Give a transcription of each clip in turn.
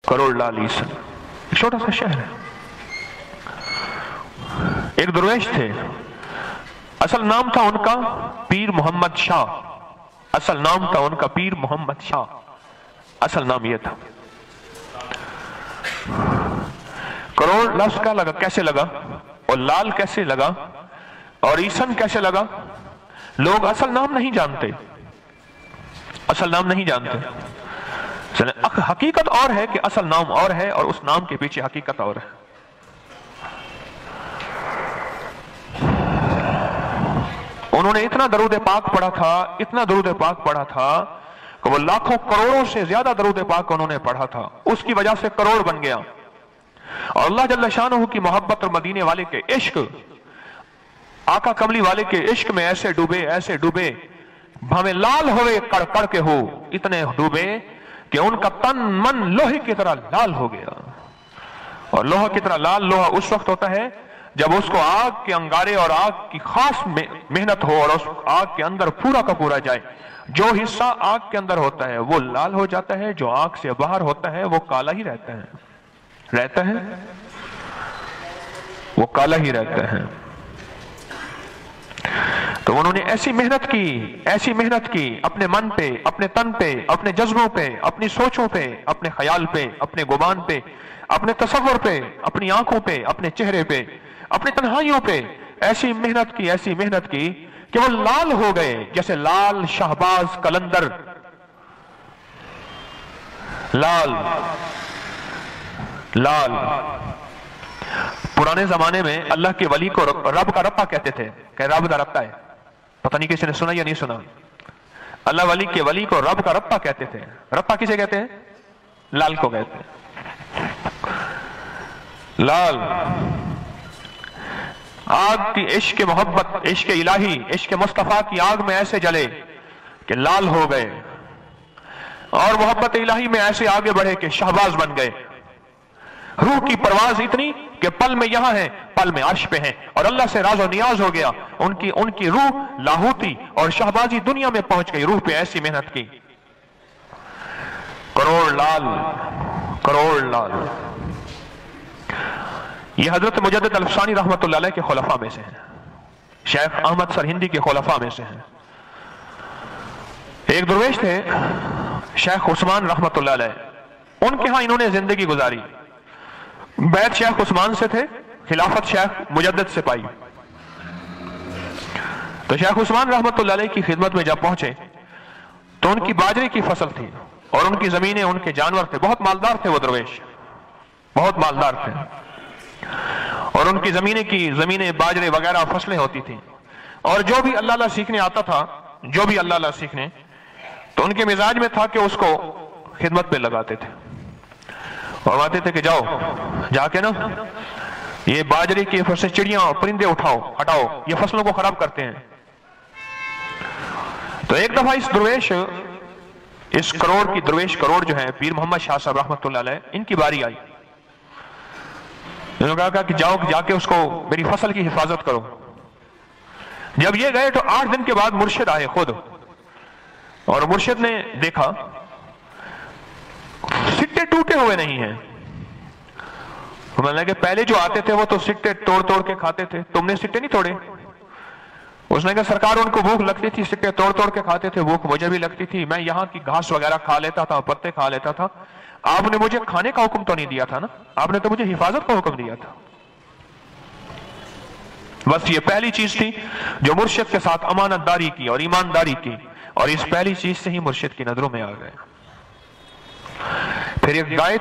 करोड़ लाल ईसन, छोटा सा शहर है। एक दरवेश थे, असल नाम था उनका पीर मोहम्मद शाह, असल नाम था उनका पीर मोहम्मद शाह, असल नाम यह था। करोड़ लफ्ज का लगा, कैसे लगा, और लाल कैसे लगा, और ईसन कैसे लगा? लोग असल नाम नहीं जानते, असल नाम नहीं जानते। हकीकत और है कि असल नाम और है और उस नाम के पीछे हकीकत और है। उन्होंने इतना दरूद पाक पढ़ा था, इतना दरूद पाक पढ़ा था कि वो लाखों करोड़ों से ज्यादा दरूद पाक उन्होंने पढ़ा था, उसकी वजह से करोड़ बन गया। और अल्लाह जल्ल शानहू की मोहब्बत और मदीने वाले के इश्क, आका कमली वाले के इश्क में ऐसे डूबे हमें लाल होवे कड़ कड़ के हो, इतने डूबे कि उनका तन मन लोहे की तरह लाल हो गया। और लोहा की तरह लाल, लोहा उस वक्त होता है जब उसको आग के अंगारे और आग की खास मेहनत हो और उस आग के अंदर पूरा का पूरा जाए। जो हिस्सा आग के अंदर होता है वो लाल हो जाता है, जो आग से बाहर होता है वो काला ही रहता है, वो काला ही रहता है। तो उन्होंने ऐसी मेहनत की अपने मन पे, अपने तन पे, अपने जज्बों पे, अपनी सोचों पे, अपने ख्याल पे, अपने गुमान पे, अपने तसव्वुर पे, अपनी आंखों पे, अपने चेहरे पे, अपनी तन्हाइयों पे ऐसी मेहनत की कि वो लाल हो गए, जैसे लाल शहबाज कलंदर, लाल। पुराने जमाने में अल्लाह के वली को रब का रब्बा कहते थे, कह रब दा रब्बा है, पता नहीं किसी ने सुना या नहीं सुना। अल्लाह वली के वली को रब का रब्बा कहते थे। रब्बा किसे कहते हैं? लाल को कहते हैं। लाल आग की इश्क मोहब्बत, इश्क इलाही, इश्क मुस्तफा की आग में ऐसे जले कि लाल हो गए, और मोहब्बत इलाही में ऐसे आगे बढ़े कि शहबाज बन गए। रूह की परवाज इतनी कि पल में यहां है, पल में अर्श पे हैं, और अल्लाह से राज और नियाज हो गया। उनकी रूह लाहूती और शहबाजी दुनिया में पहुंच गई। रूह पे ऐसी मेहनत की। करोड़ लाल। ये हजरत मुजद्दिद अल-अफ़सानी रहमतुल्लाह अलैह के खुलफा में से हैं, शेख अहमद सरहिंदी के खुलफा में से हैं। एक दरवेश थे शेख उस्मान रहमतुल्लाह अलैह, उनके यहां इन्होंने जिंदगी गुजारी। बैत शेख उस्मान से थे, खिलाफत शेख मुजद्दिद से पाई। तो शेख उस्मान रहमतुल्लाह अलैह की खिदमत में जब पहुंचे तो उनकी बाजरे की फसल थी और उनकी जमीनें, उनके जानवर थे, बहुत मालदार थे वो दरवेश, बहुत मालदार थे। और उनकी जमीनें बाजरे वगैरह फसलें होती थी। और जो भी अल्लाह सीखने आता था, जो भी अल्लाह सीखने, तो उनके मिजाज में था कि उसको खिदमत पे लगाते थे और आते थे कि जाओ जाके ना ये बाजरे की फसलें, चिड़ियां और परिंदे हटाओ, ये फसलों को खराब करते हैं। तो एक दफा इस करोड़ जो है पीर मोहम्मद शाह साहब रहमतुल्लाह अलैह, इनकी बारी आई। उन्होंने कहा कि जाओ जाके उसको मेरी फसल की हिफाजत करो। जब ये गए तो 8 दिन के बाद मुर्शिद आए खुद, और मुर्शिद ने देखा सिट्टे टूटे हुए नहीं हैं। उन्होंने कहा पहले जो आते थे वो तो सिट्टे तोड़ के खाते थे, तुमने सिट्टे नहीं तोड़े। उसने कहा सरकार उनको भूख लगती थी, सिट्टे तोड़ के खाते थे, भूख मुझे भी लगती थी, मैं यहाँ की घास वगैरह खा लेता था, पत्ते खा लेता था, आपने मुझे खाने का हुक्म तो नहीं दिया था ना, आपने तो मुझे हिफाजत का हुक्म दिया था। बस ये पहली चीज थी जो मुर्शिद के साथ अमानतदारी की और ईमानदारी की, और इस पहली चीज से ही मुर्शिद की नजरों में आ गए। फिर एक गाय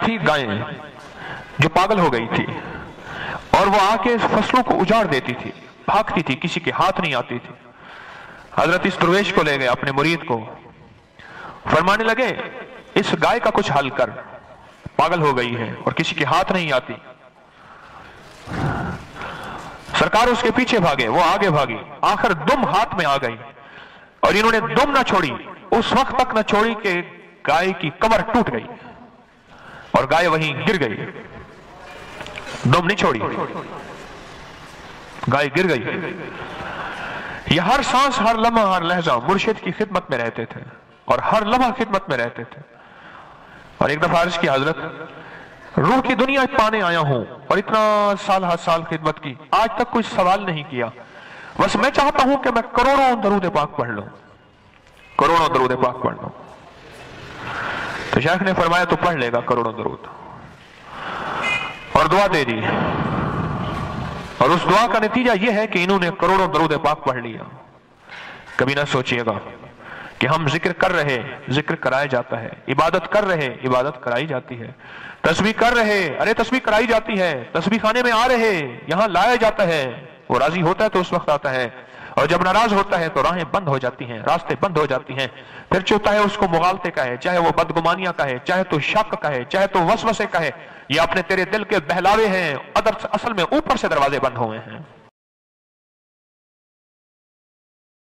जो पागल हो गई थी और वो आके फसलों को उजाड़ देती थी, भागती थी, किसी के हाथ नहीं आती थी। हजरत इस दरवेश को ले गए अपने मुरीद को, फरमाने लगे इस गाय का कुछ हल कर, पागल हो गई है और किसी के हाथ नहीं आती। सरकार उसके पीछे भागे, वो आगे भागी, आखिर दुम हाथ में आ गई और इन्होंने दुम ना छोड़ी, उस वक्त तक ना छोड़ी कि गाय की कमर टूट गई और गाय वहीं गिर गई। दुम नहीं छोड़ी, गाय गिर गई। ये हर सांस, हर लम्हा, हर लहजा मुर्शिद की खिदमत में रहते थे और हर लम्हा खिदमत में रहते थे। और एक दफा अर्ज की हजरत रूह की दुनिया पाने आया हूं और इतना साल हर साल खिदमत की, आज तक कोई सवाल नहीं किया, बस मैं चाहता हूं कि मैं करोड़ों दरूद पाक पढ़ लूं, करोड़ों दरूद पाक पढ़ लूं। तो शेख ने फरमाया तो पढ़ लेगा करोड़ों दरूद, और दुआ दे दी। और उस दुआ का नतीजा यह है कि इन्होंने करोड़ों दरूद पाक पढ़ लिया। कभी ना सोचिएगा कि हम जिक्र कर रहे, जिक्र कराया जाता है, इबादत कर रहे, इबादत कराई जाती है, तस्बीह कर रहे, अरे तस्बीह कराई जाती है, तस्बीह खाने में आ रहे, यहां लाया जाता है। वो राजी होता है तो उस वक्त आता है, और जब नाराज होता है तो राहें बंद हो जाती हैं, रास्ते बंद हो जाती हैं। फिर चौथा है उसको मुगालते का है, चाहे वो बदगुमानियां का है, चाहे तो शक का है, चाहे तो वसवसे का है, ये अपने तेरे दिल के बहलावे हैं, असल में ऊपर से दरवाजे बंद हुए हैं।